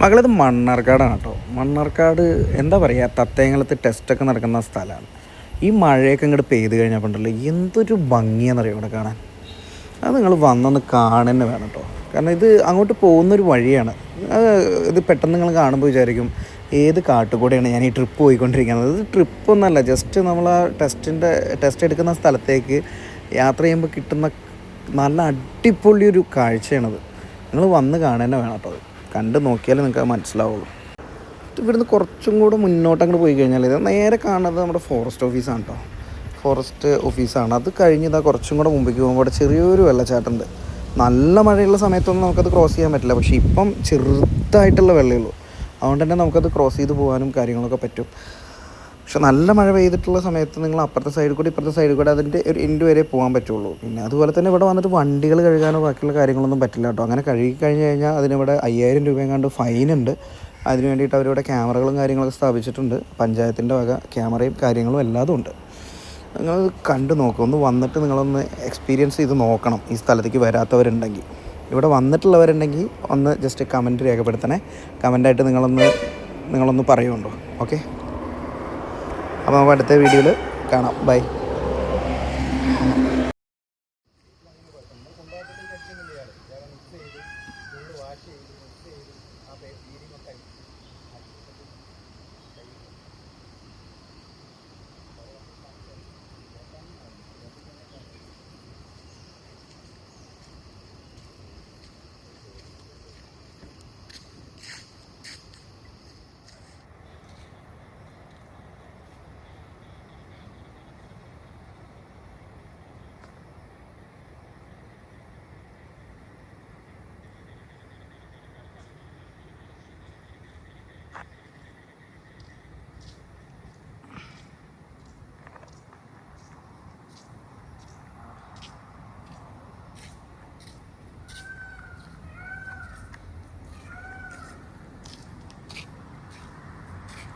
മകളിത് മണ്ണാർക്കാടാണ് കേട്ടോ. മണ്ണാർക്കാട് എന്താ പറയുക, തത്തേങ്ങളത്ത് ടെസ്റ്റൊക്കെ നടക്കുന്ന സ്ഥലമാണ്. ഈ മഴയൊക്കെ ഇങ്ങോട്ട് പെയ്ത് കഴിഞ്ഞപ്പോണ്ടല്ലോ എന്തൊരു ഭംഗിയാണെന്നറിയോ ഇവിടെ കാണാൻ. അത് നിങ്ങൾ വന്നൊന്ന് കാണുന്നെ വേണം കേട്ടോ. കാരണം ഇത് അങ്ങോട്ട് പോകുന്നൊരു വഴിയാണ്. ഇത് പെട്ടെന്ന് നിങ്ങൾ കാണുമ്പോൾ വിചാരിക്കും ഏത് കാട്ടുകൂടെയാണ് ഞാൻ ഈ ട്രിപ്പ് പോയിക്കൊണ്ടിരിക്കുന്നത്. ഇത് ട്രിപ്പൊന്നുമല്ല, ജസ്റ്റ് നമ്മൾ ആ ടെസ്റ്റ് എടുക്കുന്ന സ്ഥലത്തേക്ക് യാത്ര ചെയ്യുമ്പോൾ കിട്ടുന്ന നല്ല അടിപൊളി ഒരു കാഴ്ചയാണത്. നിങ്ങൾ വന്ന് കാണുന്നെ വേണം കേട്ടോ. അത് കണ്ട് നോക്കിയാലേ നിങ്ങൾക്ക് അത് മനസ്സിലാവുള്ളൂ. ഇവിടുന്ന് കുറച്ചും കൂടെ മുന്നോട്ട് അങ്ങോട്ട് പോയി കഴിഞ്ഞാൽ ഇത് നേരെ കാണുന്നത് നമ്മുടെ ഫോറസ്റ്റ് ഓഫീസാണ് കേട്ടോ. ഫോറസ്റ്റ് ഓഫീസാണ്. അത് കഴിഞ്ഞ് ഇതാ കുറച്ചും കൂടെ മുമ്പിലേക്ക് പോകുമ്പോൾ ഇവിടെ ചെറിയൊരു വെള്ളച്ചാട്ടമുണ്ട്. നല്ല മഴയുള്ള സമയത്തൊന്നും നമുക്കത് ക്രോസ് ചെയ്യാൻ പറ്റില്ല. പക്ഷേ ഇപ്പം ചെറുതായിട്ടുള്ള വെള്ളമേ ഉള്ളൂ. അതുകൊണ്ട് തന്നെ നമുക്കത് ക്രോസ് ചെയ്ത് പോകാനും കാര്യങ്ങളൊക്കെ പറ്റും. പക്ഷെ നല്ല മഴ പെയ്തിട്ടുള്ള സമയത്ത് നിങ്ങൾ അപ്പുറത്തെ സൈഡിൽ കൂടി ഇപ്പുറത്തെ സൈഡിൽ കൂടി അതിൻ്റെ ഒരു എൻഡ് വരെ പോകാൻ പറ്റുള്ളൂ. പിന്നെ അതുപോലെ തന്നെ ഇവിടെ വന്നിട്ട് വണ്ടികൾ കഴുകാനോ ബാക്കിയുള്ള കാര്യങ്ങളൊന്നും പറ്റില്ല കേട്ടോ. അങ്ങനെ കഴുകി കഴിഞ്ഞ് കഴിഞ്ഞാൽ അതിനിവിടെ 5000 രൂപയെങ്ങാണ്ട് ഫൈനുണ്ട്. അതിന് വേണ്ടിയിട്ട് അവരിവിടെ ക്യാമറകളും കാര്യങ്ങളൊക്കെ സ്ഥാപിച്ചിട്ടുണ്ട്. പഞ്ചായത്തിൻ്റെ വക ക്യാമറയും കാര്യങ്ങളും എല്ലാതും ഉണ്ട്. നിങ്ങൾ കണ്ട് നോക്കും, ഒന്ന് വന്നിട്ട് നിങ്ങളൊന്ന് എക്സ്പീരിയൻസ് ചെയ്ത് നോക്കണം. ഈ സ്ഥലത്തേക്ക് വരാത്തവരുണ്ടെങ്കിൽ, ഇവിടെ വന്നിട്ടുള്ളവരുണ്ടെങ്കിൽ ഒന്ന് ജസ്റ്റ് കമൻറ്റ് രേഖപ്പെടുത്തണേ. കമൻറ്റായിട്ട് നിങ്ങളൊന്ന് പറയുന്നുണ്ടോ? ഓക്കെ, അപ്പോൾ നമുക്ക് അടുത്ത വീഡിയോയിൽ കാണാം. ബൈ.